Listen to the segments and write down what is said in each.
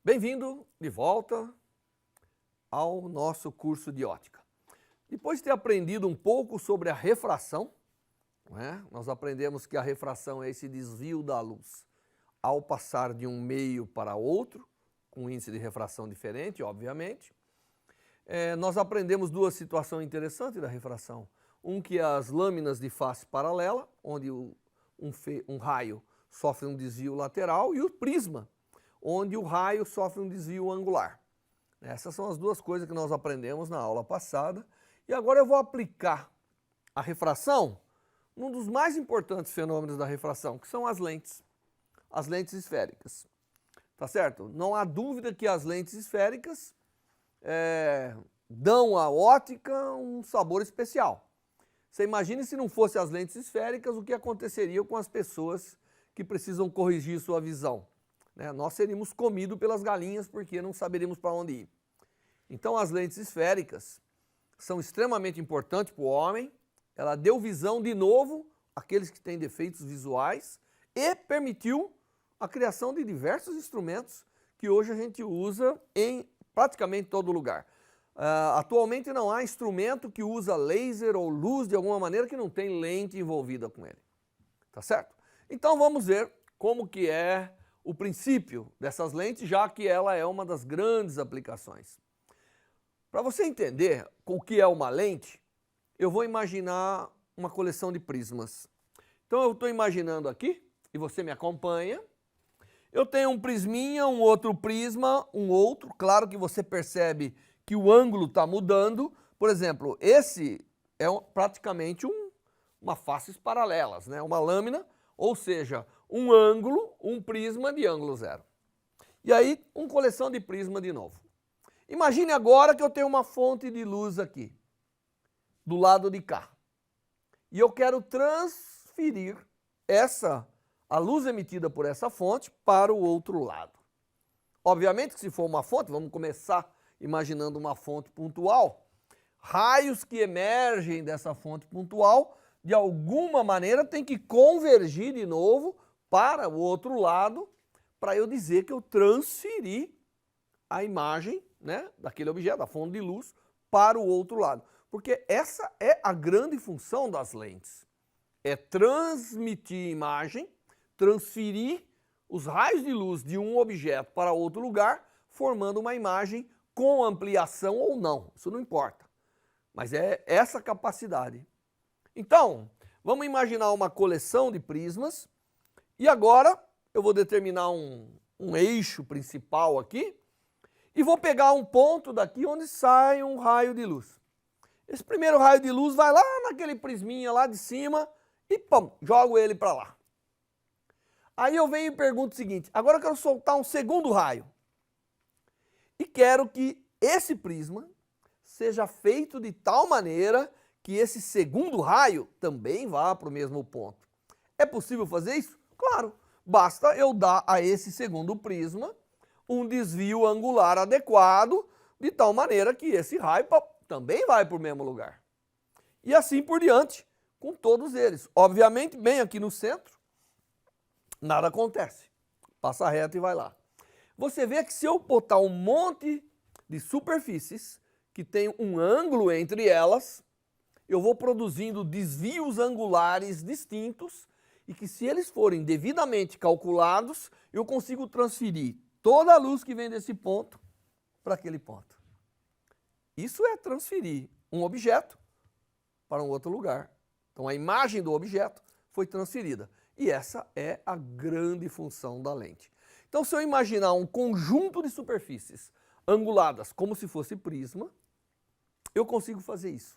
Bem-vindo de volta ao nosso curso de ótica. Depois de ter aprendido um pouco sobre a refração, nós aprendemos que a refração é esse desvio da luz ao passar de um meio para outro, com índice de refração diferente, obviamente. Nós aprendemos duas situações interessantes da refração. Que é as lâminas de face paralela, onde um raio sofre um desvio lateral, e o prisma, onde o raio sofre um desvio angular. Essas são as duas coisas que nós aprendemos na aula passada. E agora eu vou aplicar a refração num dos mais importantes fenômenos da refração, que são as lentes esféricas. Tá certo? Não há dúvida que as lentes esféricas dão à ótica um sabor especial. Você imagine se não fosse as lentes esféricas, o que aconteceria com as pessoas que precisam corrigir sua visão. Nós seríamos comidos pelas galinhas porque não saberíamos para onde ir. Então as lentes esféricas são extremamente importantes para o homem. Ela deu visão de novo àqueles que têm defeitos visuais e permitiu a criação de diversos instrumentos que hoje a gente usa em praticamente todo lugar. Atualmente não há instrumento que usa laser ou luz de alguma maneira que não tem lente envolvida com ele. Tá certo? Então vamos ver como que é o princípio dessas lentes, já que ela é uma das grandes aplicações. Para você entender o que é uma lente, eu vou imaginar uma coleção de prismas. Então eu estou imaginando aqui, e você me acompanha, eu tenho um prisminha, um outro prisma, um outro, claro que você percebe que o ângulo está mudando. Por exemplo, esse é praticamente uma faces paralelas, uma lâmina, ou seja, um ângulo, um prisma de ângulo zero. E aí, uma coleção de prisma de novo. Imagine agora que eu tenho uma fonte de luz aqui, do lado de cá. E eu quero transferir a luz emitida por essa fonte para o outro lado. Obviamente que se for uma fonte, vamos começar imaginando uma fonte pontual, raios que emergem dessa fonte pontual, de alguma maneira tem que convergir de novo para o outro lado, para eu dizer que eu transferi a imagem daquele objeto, da fonte de luz, para o outro lado. Porque essa é a grande função das lentes. É transmitir imagem, transferir os raios de luz de um objeto para outro lugar, formando uma imagem com ampliação ou não. Isso não importa. Mas é essa capacidade. Então, vamos imaginar uma coleção de prismas. E agora eu vou determinar um eixo principal aqui e vou pegar um ponto daqui onde sai um raio de luz. Esse primeiro raio de luz vai lá naquele prisminha lá de cima e pum, jogo ele para lá. Aí eu venho e pergunto o seguinte, agora eu quero soltar um segundo raio. E quero que esse prisma seja feito de tal maneira que esse segundo raio também vá para o mesmo ponto. É possível fazer isso? Claro, basta eu dar a esse segundo prisma um desvio angular adequado, de tal maneira que esse raio também vai para o mesmo lugar. E assim por diante, com todos eles. Obviamente, bem aqui no centro, nada acontece. Passa reto e vai lá. Você vê que se eu botar um monte de superfícies que tem um ângulo entre elas, eu vou produzindo desvios angulares distintos e que, se eles forem devidamente calculados, eu consigo transferir toda a luz que vem desse ponto para aquele ponto. Isso é transferir um objeto para um outro lugar. Então a imagem do objeto foi transferida. E essa é a grande função da lente. Então, se eu imaginar um conjunto de superfícies anguladas como se fosse prisma, eu consigo fazer isso.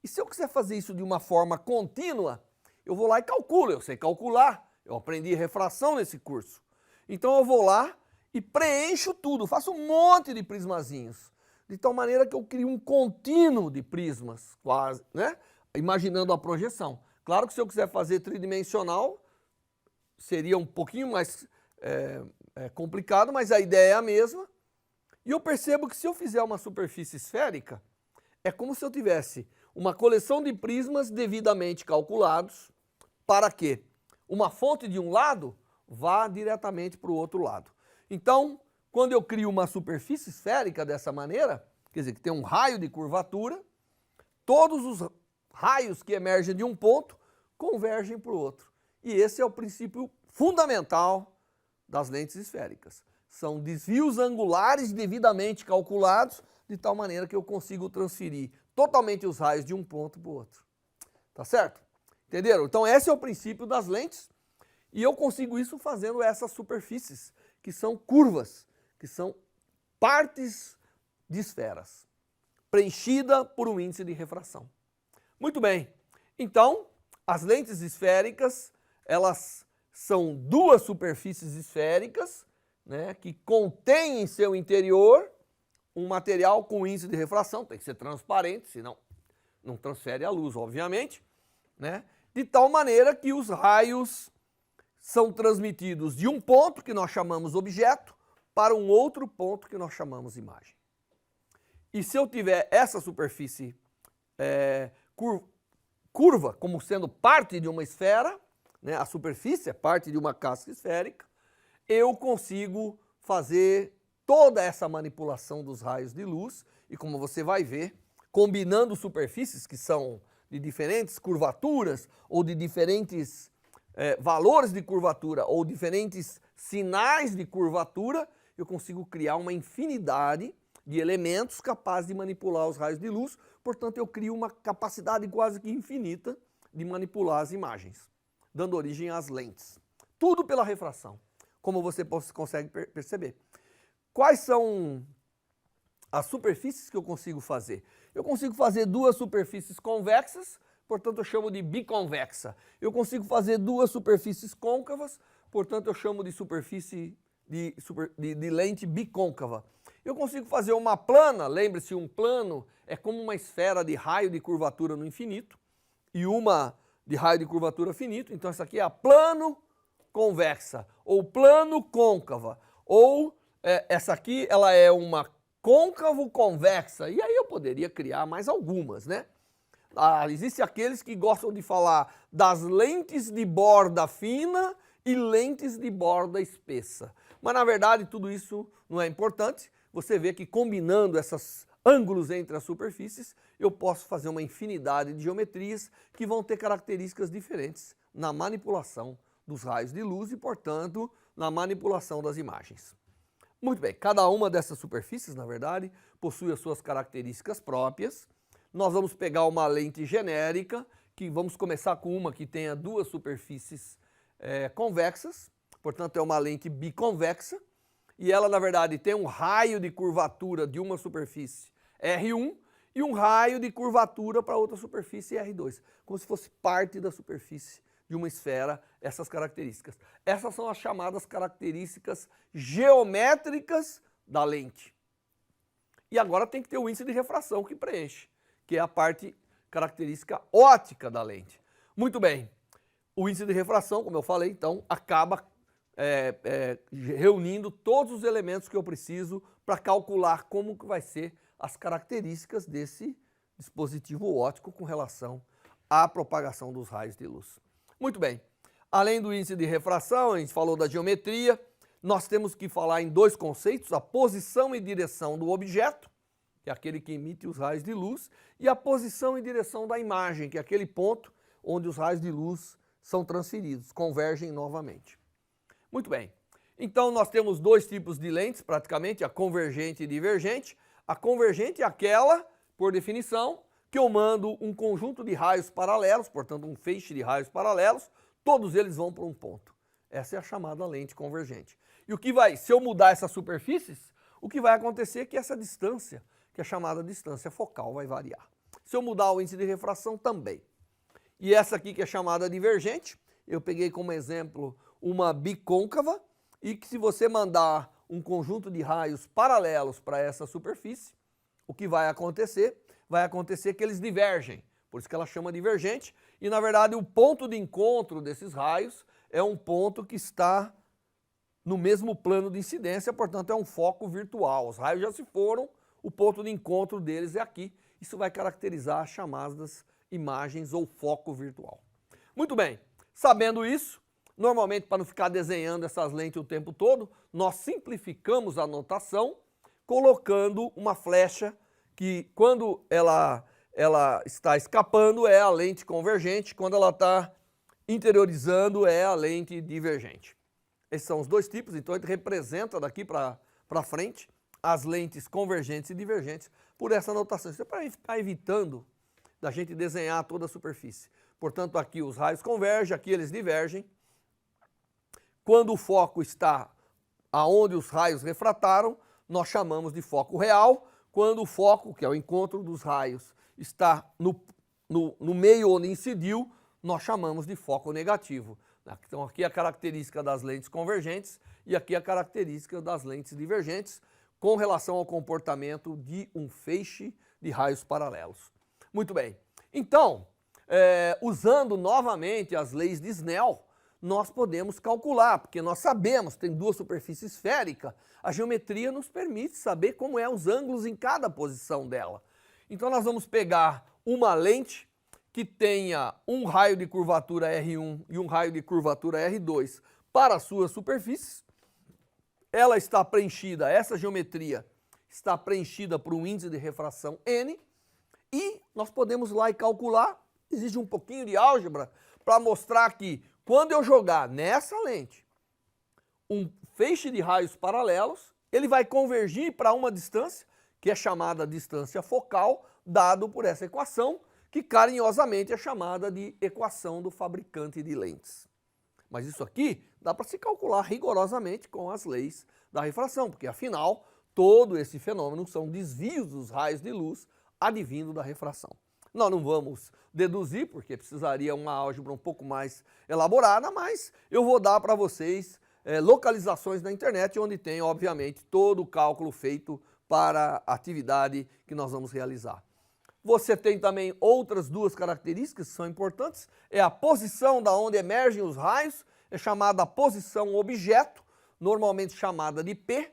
E se eu quiser fazer isso de uma forma contínua, eu vou lá e calculo. Eu sei calcular, eu aprendi refração nesse curso. Então eu vou lá e preencho tudo, faço um monte de prismazinhos, de tal maneira que eu crio um contínuo de prismas, quase, imaginando a projeção. Claro que se eu quiser fazer tridimensional, seria um pouquinho mais complicado, mas a ideia é a mesma. E eu percebo que se eu fizer uma superfície esférica, é como se eu tivesse uma coleção de prismas devidamente calculados para que uma fonte de um lado vá diretamente para o outro lado. Então, quando eu crio uma superfície esférica dessa maneira, quer dizer, que tem um raio de curvatura, todos os raios que emergem de um ponto convergem para o outro. E esse é o princípio fundamental das lentes esféricas. São desvios angulares devidamente calculados, de tal maneira que eu consigo transferir totalmente os raios de um ponto para o outro. Tá certo? Entenderam? Então esse é o princípio das lentes, e eu consigo isso fazendo essas superfícies, que são curvas, que são partes de esferas, preenchida por um índice de refração. Muito bem, então as lentes esféricas, elas são duas superfícies esféricas, né, que contêm em seu interior um material com índice de refração, tem que ser transparente, senão não transfere a luz, obviamente, né, de tal maneira que os raios são transmitidos de um ponto, que nós chamamos objeto, para um outro ponto, que nós chamamos imagem. E se eu tiver essa superfície curva como sendo parte de uma esfera, né, a superfície é parte de uma casca esférica, eu consigo fazer toda essa manipulação dos raios de luz, e como você vai ver, combinando superfícies que são de diferentes curvaturas, ou de diferentes valores de curvatura, ou diferentes sinais de curvatura, eu consigo criar uma infinidade de elementos capazes de manipular os raios de luz. Portanto, eu crio uma capacidade quase que infinita de manipular as imagens, dando origem às lentes. Tudo pela refração, como você consegue perceber. Quais são as superfícies que eu consigo fazer? Eu consigo fazer duas superfícies convexas, portanto eu chamo de biconvexa. Eu consigo fazer duas superfícies côncavas, portanto eu chamo de superfície de lente bicôncava. Eu consigo fazer uma plana, lembre-se, um plano é como uma esfera de raio de curvatura no infinito, e uma de raio de curvatura finito, então essa aqui é a plano convexa, ou plano côncava, ou essa aqui ela é uma côncavo convexa, e aí eu poderia criar mais algumas, né? Existem aqueles que gostam de falar das lentes de borda fina e lentes de borda espessa. Mas na verdade tudo isso não é importante. Você vê que combinando esses ângulos entre as superfícies, eu posso fazer uma infinidade de geometrias que vão ter características diferentes na manipulação dos raios de luz e, portanto, na manipulação das imagens. Muito bem, cada uma dessas superfícies, na verdade, possui as suas características próprias. Nós vamos pegar uma lente genérica, que vamos começar com uma que tenha duas superfícies convexas, portanto é uma lente biconvexa, e ela na verdade tem um raio de curvatura de uma superfície R1 e um raio de curvatura para outra superfície R2, como se fosse parte da superfície de uma esfera, essas características. Essas são as chamadas características geométricas da lente. E agora tem que ter o índice de refração que preenche, que é a parte característica óptica da lente. Muito bem, o índice de refração, como eu falei, então, acaba reunindo todos os elementos que eu preciso para calcular como que vai ser as características desse dispositivo óptico com relação à propagação dos raios de luz. Muito bem, além do índice de refração, a gente falou da geometria, nós temos que falar em dois conceitos: a posição e direção do objeto, que é aquele que emite os raios de luz, e a posição e direção da imagem, que é aquele ponto onde os raios de luz são transferidos, convergem novamente. Muito bem, então nós temos dois tipos de lentes praticamente, a convergente e divergente. A convergente é aquela, por definição, que eu mando um conjunto de raios paralelos, portanto um feixe de raios paralelos, todos eles vão para um ponto. Essa é a chamada lente convergente. E o que vai, se eu mudar essas superfícies, o que vai acontecer é que essa distância, que é chamada distância focal, vai variar. Se eu mudar o índice de refração também. E essa aqui que é chamada divergente, eu peguei como exemplo uma bicôncava, e que se você mandar um conjunto de raios paralelos para essa superfície, o que vai acontecer que eles divergem, por isso que ela chama divergente, e na verdade o ponto de encontro desses raios é um ponto que está no mesmo plano de incidência, portanto é um foco virtual. Os raios já se foram, o ponto de encontro deles é aqui. Isso vai caracterizar as chamadas imagens ou foco virtual. Muito bem, sabendo isso, Normalmente, para não ficar desenhando essas lentes o tempo todo, nós simplificamos a notação colocando uma flecha que, quando ela está escapando, é a lente convergente, quando ela está interiorizando, é a lente divergente. Esses são os dois tipos, então ele representa daqui para frente as lentes convergentes e divergentes por essa notação. Isso é para ficar evitando da gente desenhar toda a superfície. Portanto, aqui os raios convergem, aqui eles divergem. Quando o foco está aonde os raios refrataram, nós chamamos de foco real. Quando o foco, que é o encontro dos raios, está no meio onde incidiu, nós chamamos de foco negativo. Então aqui a característica das lentes convergentes e aqui a característica das lentes divergentes com relação ao comportamento de um feixe de raios paralelos. Muito bem. Então, usando novamente as leis de Snell, nós podemos calcular, porque nós sabemos, tem duas superfícies esféricas, a geometria nos permite saber como é os ângulos em cada posição dela. Então nós vamos pegar uma lente que tenha um raio de curvatura R1 e um raio de curvatura R2 para as suas superfícies. Ela está preenchida, essa geometria está preenchida por um índice de refração N, e nós podemos ir lá e calcular, exige um pouquinho de álgebra para mostrar que quando eu jogar nessa lente um feixe de raios paralelos, ele vai convergir para uma distância, que é chamada distância focal, dado por essa equação, que carinhosamente é chamada de equação do fabricante de lentes. Mas isso aqui dá para se calcular rigorosamente com as leis da refração, porque afinal todo esse fenômeno são desvios dos raios de luz advindo da refração. Nós não vamos deduzir, porque precisaria uma álgebra um pouco mais elaborada, mas eu vou dar para vocês localizações na internet, onde tem, obviamente, todo o cálculo feito para a atividade que nós vamos realizar. Você tem também outras duas características que são importantes, é a posição da onde emergem os raios, é chamada posição objeto, normalmente chamada de P,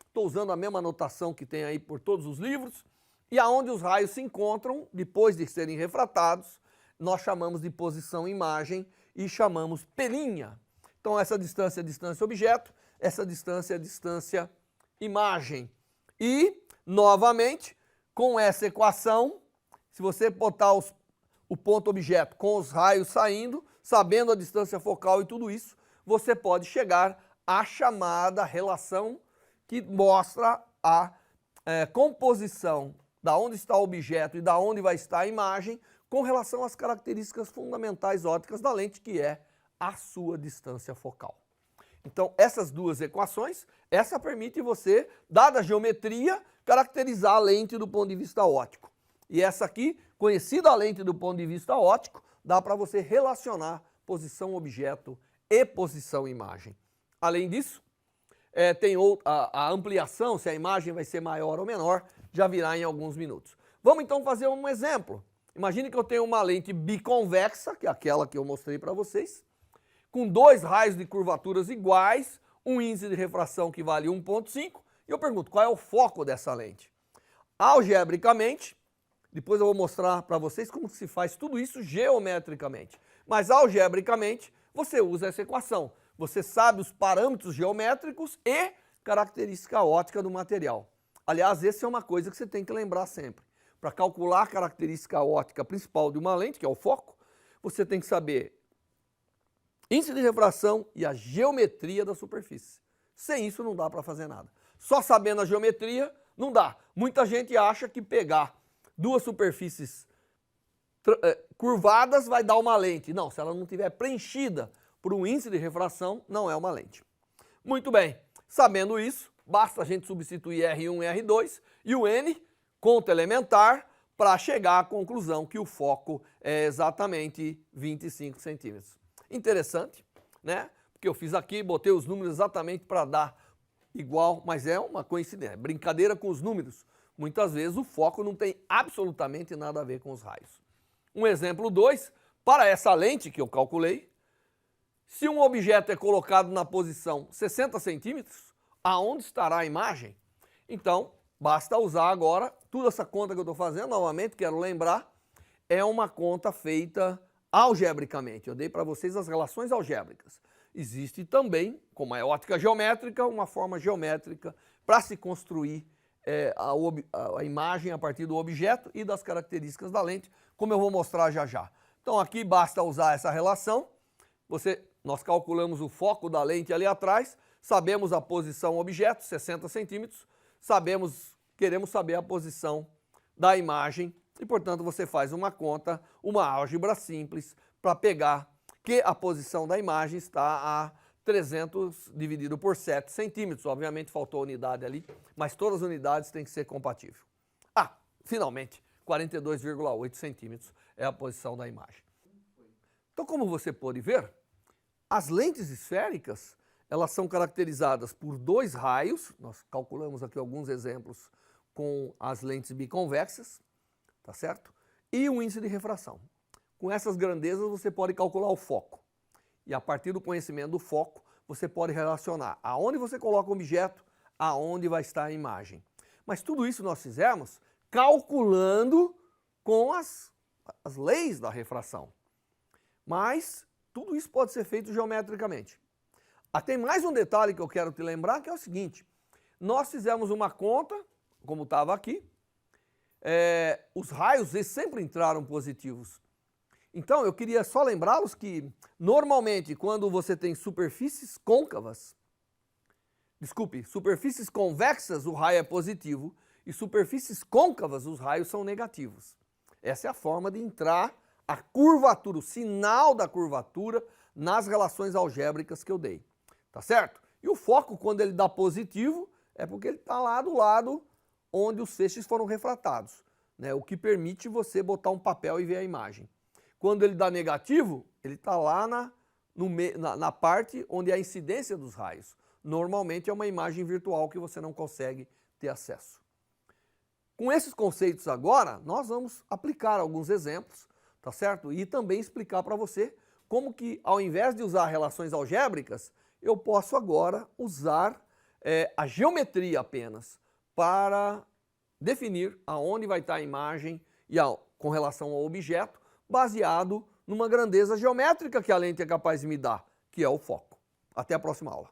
estou usando a mesma notação que tem aí por todos os livros, e aonde os raios se encontram, depois de serem refratados, nós chamamos de posição imagem e chamamos pelinha. Então essa distância é distância objeto, essa distância é distância imagem. E, novamente, com essa equação, se você botar o ponto objeto com os raios saindo, sabendo a distância focal e tudo isso, você pode chegar à chamada relação que mostra a composição da onde está o objeto e da onde vai estar a imagem com relação às características fundamentais ópticas da lente, que é a sua distância focal. Então, essas duas equações, essa permite você, dada a geometria, caracterizar a lente do ponto de vista óptico. E essa aqui, conhecida a lente do ponto de vista óptico, dá para você relacionar posição objeto e posição imagem. Além disso, tem a ampliação, se a imagem vai ser maior ou menor, já virá em alguns minutos. Vamos então fazer um exemplo. Imagine que eu tenho uma lente biconvexa, que é aquela que eu mostrei para vocês, com dois raios de curvaturas iguais, um índice de refração que vale 1,5, e eu pergunto, qual é o foco dessa lente? Algebricamente, depois eu vou mostrar para vocês como se faz tudo isso geometricamente, mas algebricamente você usa essa equação. Você sabe os parâmetros geométricos e característica óptica do material. Aliás, essa é uma coisa que você tem que lembrar sempre. Para calcular a característica óptica principal de uma lente, que é o foco, você tem que saber índice de refração e a geometria da superfície. Sem isso não dá para fazer nada. Só sabendo a geometria não dá. Muita gente acha que pegar duas superfícies curvadas vai dar uma lente. Não, se ela não estiver preenchida por um índice de refração, não é uma lente. Muito bem, sabendo isso, basta a gente substituir R1 e R2 e o N, conta elementar, para chegar à conclusão que o foco é exatamente 25 centímetros. Interessante, né? Porque eu fiz aqui, botei os números exatamente para dar igual, mas é uma coincidência, brincadeira com os números. Muitas vezes o foco não tem absolutamente nada a ver com os raios. Um exemplo 2, para essa lente que eu calculei, se um objeto é colocado na posição 60 centímetros, aonde estará a imagem? Então, basta usar agora, toda essa conta que eu estou fazendo, novamente, quero lembrar, é uma conta feita algebricamente. Eu dei para vocês as relações algébricas. existe também, como é ótica geométrica, uma forma geométrica para se construir a imagem a partir do objeto e das características da lente, como eu vou mostrar já já. Então aqui basta usar essa relação, nós calculamos o foco da lente ali atrás, sabemos a posição objeto, 60 centímetros, queremos saber a posição da imagem e, portanto, você faz uma conta, uma álgebra simples para pegar que a posição da imagem está a 300 dividido por 7 centímetros. Obviamente faltou a unidade ali, mas todas as unidades têm que ser compatíveis. Finalmente, 42,8 centímetros é a posição da imagem. Então, como você pode ver, as lentes esféricas, elas são caracterizadas por dois raios, nós calculamos aqui alguns exemplos com as lentes biconvexas, tá certo? E um índice de refração. Com essas grandezas você pode calcular o foco. E a partir do conhecimento do foco, você pode relacionar aonde você coloca o objeto, aonde vai estar a imagem. Mas tudo isso nós fizemos calculando com as leis da refração. Mas tudo isso pode ser feito geometricamente. Tem mais um detalhe que eu quero te lembrar, que é o seguinte. Nós fizemos uma conta, como estava aqui, os raios eles sempre entraram positivos. Então, eu queria só lembrá-los que, normalmente, quando você tem superfícies convexas, o raio é positivo, e superfícies côncavas, os raios são negativos. Essa é a forma de entrar a curvatura, o sinal da curvatura nas relações algébricas que eu dei. Tá certo? E o foco, quando ele dá positivo, é porque ele está lá do lado onde os feixes foram refratados, né? O que permite você botar um papel e ver a imagem. Quando ele dá negativo, ele está lá na parte onde é a incidência dos raios. Normalmente é uma imagem virtual que você não consegue ter acesso. Com esses conceitos agora, nós vamos aplicar alguns exemplos, tá certo? E também explicar para você como que, ao invés de usar relações algébricas, eu posso agora usar a geometria apenas para definir aonde vai estar a imagem com relação ao objeto, baseado numa grandeza geométrica que a lente é capaz de me dar, que é o foco. Até a próxima aula.